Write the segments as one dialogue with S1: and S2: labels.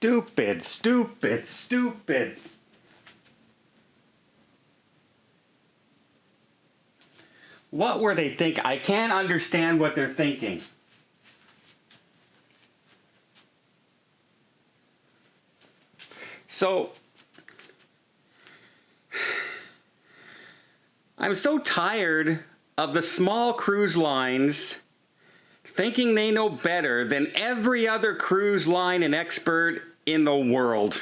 S1: Stupid, stupid, stupid. What were they thinking? I can't understand what they're thinking. So, I'm so tired of the small cruise lines thinking they know better than every other cruise line and expert in the world.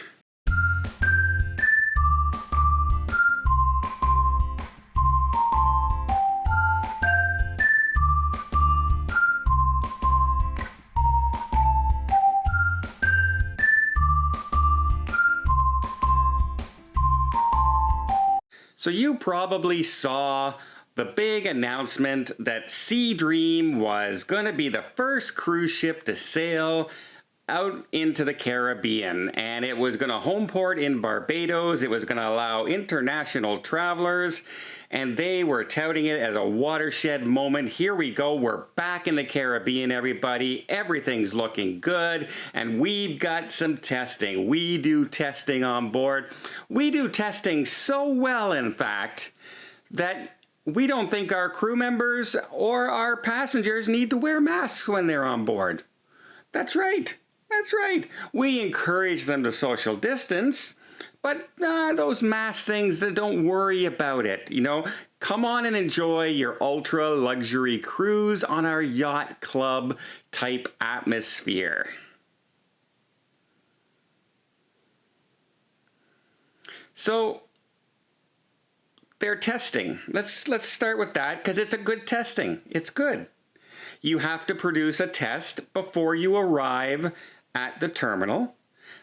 S1: So you probably saw the big announcement that Seadream was going to be the first cruise ship to sail out into the Caribbean, and it was going to home port in Barbados. It was going to allow international travelers, and they were touting it as a watershed moment. Here we go, we're back in the Caribbean, everybody. Everything's looking good, and we've got some testing. We do testing on board. We do testing so well, in fact, that we don't think our crew members or our passengers need to wear masks when they're on board. That's right. That's right. We encourage them to social distance, but those mask things, don't worry about it. You know, come on and enjoy your ultra luxury cruise on our yacht club type atmosphere. So they're testing. Let's start with that because it's a good testing. It's good. You have to produce a test before you arrive at the terminal.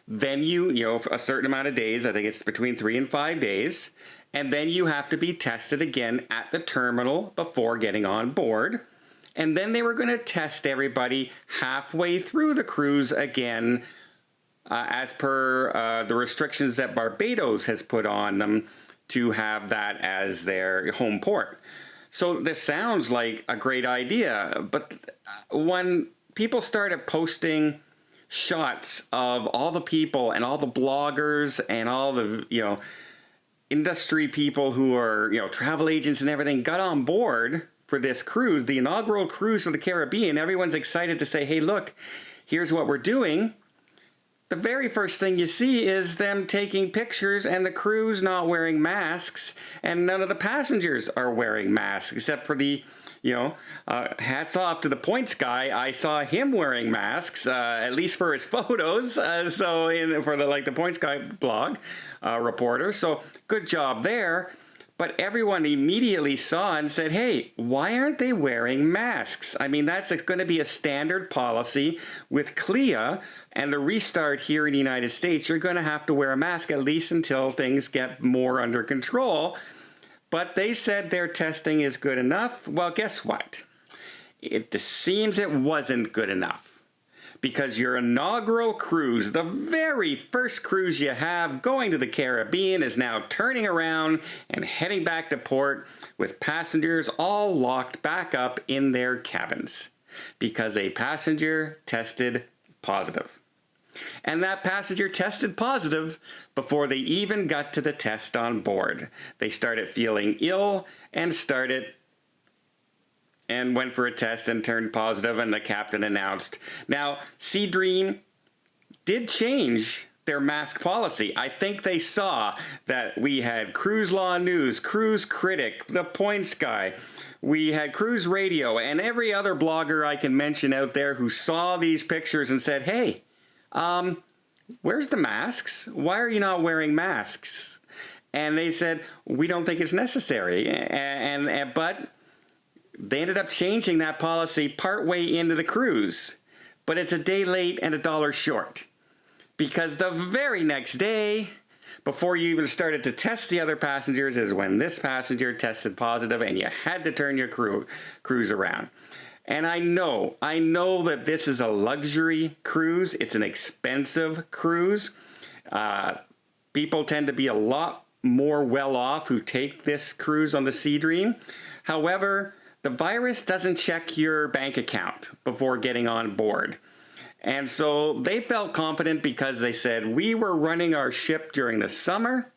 S1: Then you know, a certain amount of days, I think it's between 3 and 5 days, and then you have to be tested again at the terminal before getting on board. And then they were going to test everybody halfway through the cruise again, as per the restrictions that Barbados has put on them to have that as their home port. So this sounds like a great idea, but when people started posting shots of all the people and all the bloggers and all the, you know, industry people who are, you know, travel agents and everything got on board for this cruise, the inaugural cruise of the Caribbean, everyone's excited to say, hey, look, here's what we're doing. The very first thing you see is them taking pictures and the crew's not wearing masks, and none of the passengers are wearing masks except for the, you know, hats off to the Points guy. I saw him wearing masks, at least for his photos. For the Points guy blog reporter. So good job there. But everyone immediately saw and said, hey, why aren't they wearing masks? I mean, that's going to be a standard policy with CLIA and the restart here in the United States. You're going to have to wear a mask at least until things get more under control. But they said their testing is good enough. Well, guess what? It seems it wasn't good enough. Because your inaugural cruise, the very first cruise you have going to the Caribbean, is now turning around and heading back to port with passengers all locked back up in their cabins because a passenger tested positive. And that passenger tested positive before they even got to the test on board. They started feeling ill and went for a test and turned positive, and the captain announced. Now, Seadream did change their mask policy. I think they saw that we had Cruise Law News, Cruise Critic, The Points Guy, we had Cruise Radio, and every other blogger I can mention out there who saw these pictures and said, hey, where's the masks? Why are you not wearing masks? And they said, we don't think it's necessary. But they ended up changing that policy partway into the cruise, but it's a day late and $1 short. Because the very next day, before you even started to test the other passengers, is when this passenger tested positive and you had to turn your cruise around. And I know that this is a luxury cruise. It's an expensive cruise. People tend to be a lot more well off who take this cruise on the Seadream. However, the virus doesn't check your bank account before getting on board. And so they felt confident because they said, we were running our ship during the summer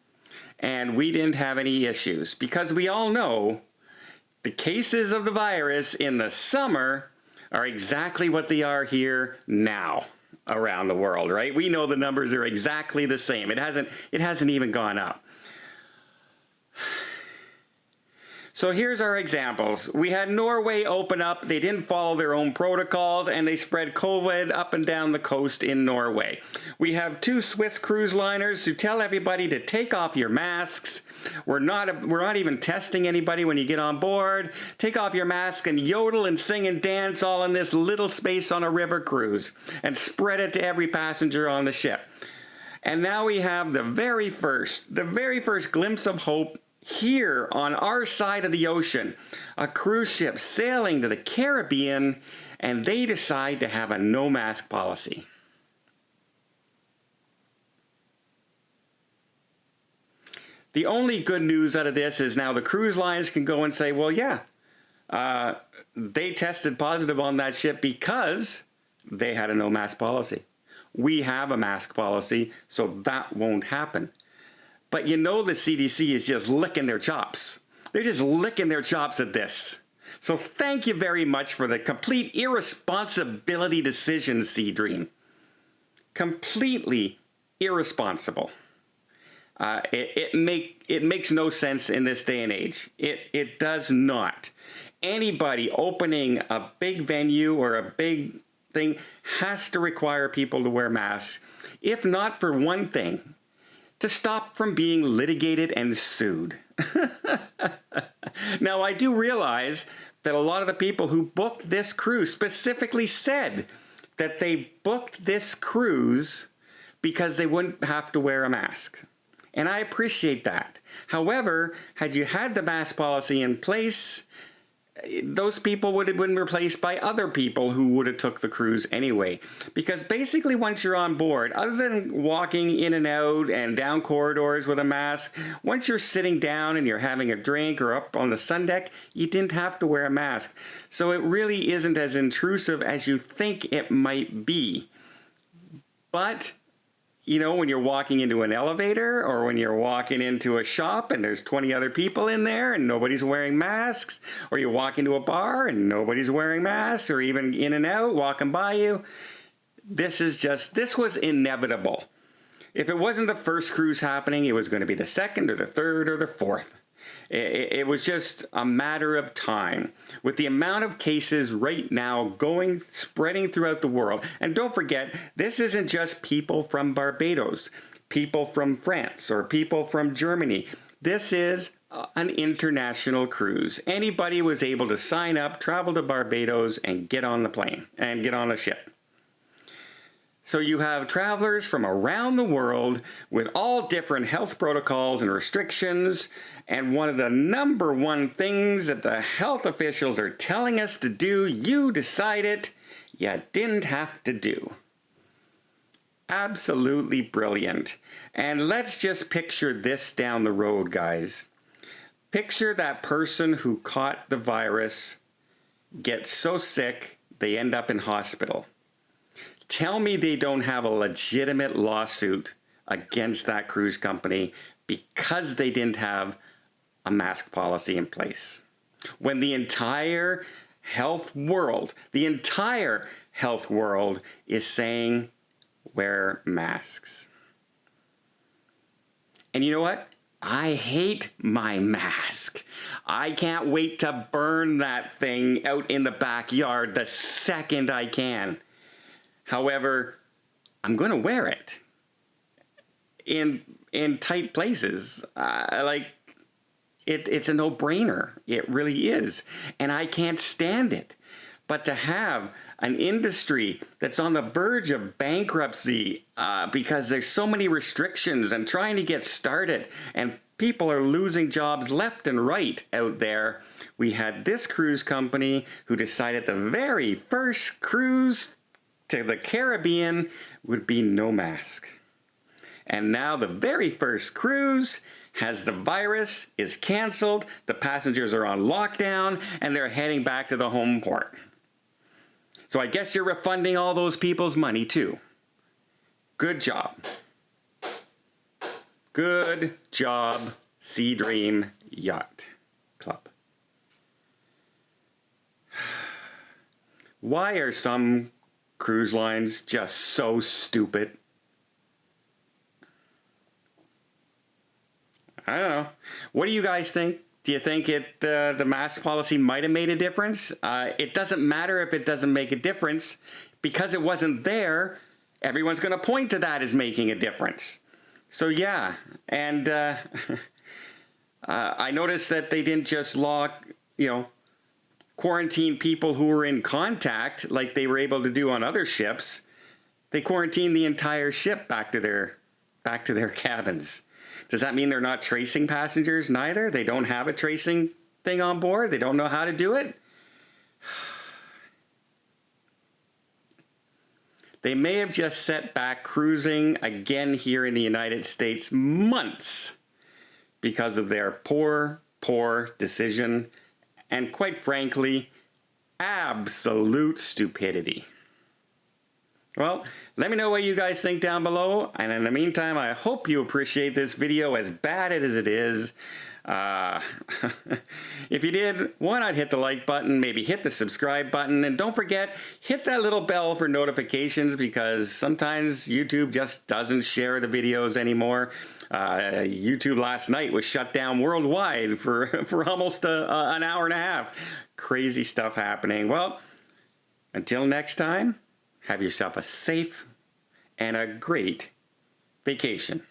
S1: and we didn't have any issues. Because we all know the cases of the virus in the summer are exactly what they are here now around the world, right? We know the numbers are exactly the same. It hasn't even gone up. So here's our examples. We had Norway open up. They didn't follow their own protocols and they spread COVID up and down the coast in Norway. We have 2 Swiss cruise liners who tell everybody to take off your masks. We're not even testing anybody when you get on board. Take off your mask and yodel and sing and dance all in this little space on a river cruise and spread it to every passenger on the ship. And now we have the very first glimpse of hope here on our side of the ocean, a cruise ship sailing to the Caribbean, and they decide to have a no mask policy. The only good news out of this is now the cruise lines can go and say, well, yeah, they tested positive on that ship because they had a no mask policy. We have a mask policy, so that won't happen. But you know the CDC is just licking their chops. They're just licking their chops at this. So thank you very much for the complete irresponsibility decision, Seadream. Completely irresponsible. It makes no sense in this day and age. It does not. Anybody opening a big venue or a big thing has to require people to wear masks, if not for one thing, to stop from being litigated and sued. Now, I do realize that a lot of the people who booked this cruise specifically said that they booked this cruise because they wouldn't have to wear a mask. And I appreciate that. However, had you had the mask policy in place, those people would have been replaced by other people who would have took the cruise anyway. Because basically once you're on board, other than walking in and out and down corridors with a mask, once you're sitting down and you're having a drink or up on the sun deck, you didn't have to wear a mask. So it really isn't as intrusive as you think it might be. But you know, when you're walking into an elevator or when you're walking into a shop and there's 20 other people in there and nobody's wearing masks, or you walk into a bar and nobody's wearing masks, or even in and out walking by you, this was inevitable. If it wasn't the first cruise happening, it was going to be the second or the third or the fourth. It was just a matter of time. With the amount of cases right now spreading throughout the world, and don't forget, this isn't just people from Barbados, people from France, or people from Germany. This is an international cruise. Anybody was able to sign up, travel to Barbados, and get on the plane, and get on a ship. So you have travelers from around the world with all different health protocols and restrictions. And one of the number one things that the health officials are telling us to do, you decided you didn't have to do. Absolutely brilliant. And let's just picture this down the road, guys. Picture that person who caught the virus, gets so sick, they end up in hospital. Tell me they don't have a legitimate lawsuit against that cruise company because they didn't have a mask policy in place. When the entire health world is saying wear masks. And you know what? I hate my mask. I can't wait to burn that thing out in the backyard the second I can. However, I'm going to wear it in tight places. It's a no-brainer. It really is. And I can't stand it. But to have an industry that's on the verge of bankruptcy because there's so many restrictions and trying to get started and people are losing jobs left and right out there, we had this cruise company who decided the very first cruise to the Caribbean would be no mask. And now the very first cruise has the virus, is canceled, the passengers are on lockdown, and they're heading back to the home port. So I guess you're refunding all those people's money too. Good job. Good job, Sea Dream Yacht Club. Why are some cruise lines just so stupid? I don't know. What do you guys think? Do you think the mask policy might have made a difference? It doesn't matter if it doesn't make a difference. Because it wasn't there, everyone's going to point to that as making a difference. So yeah, and I noticed that they didn't just lock, quarantine people who were in contact like they were able to do on other ships. They quarantined the entire ship back to their cabins. Does that mean they're not tracing passengers? Neither. They don't have a tracing thing on board. They don't know how to do it. They may have just set back cruising again here in the United States months because of their poor decision and, quite frankly, absolute stupidity. Well, let me know what you guys think down below, and in the meantime, I hope you appreciate this video as bad as it is. If you did, why not hit the like button, maybe hit the subscribe button, and don't forget, hit that little bell for notifications, because sometimes YouTube just doesn't share the videos anymore. YouTube last night was shut down worldwide for almost an hour and a half. Crazy stuff happening. Well, until next time, have yourself a safe and a great vacation.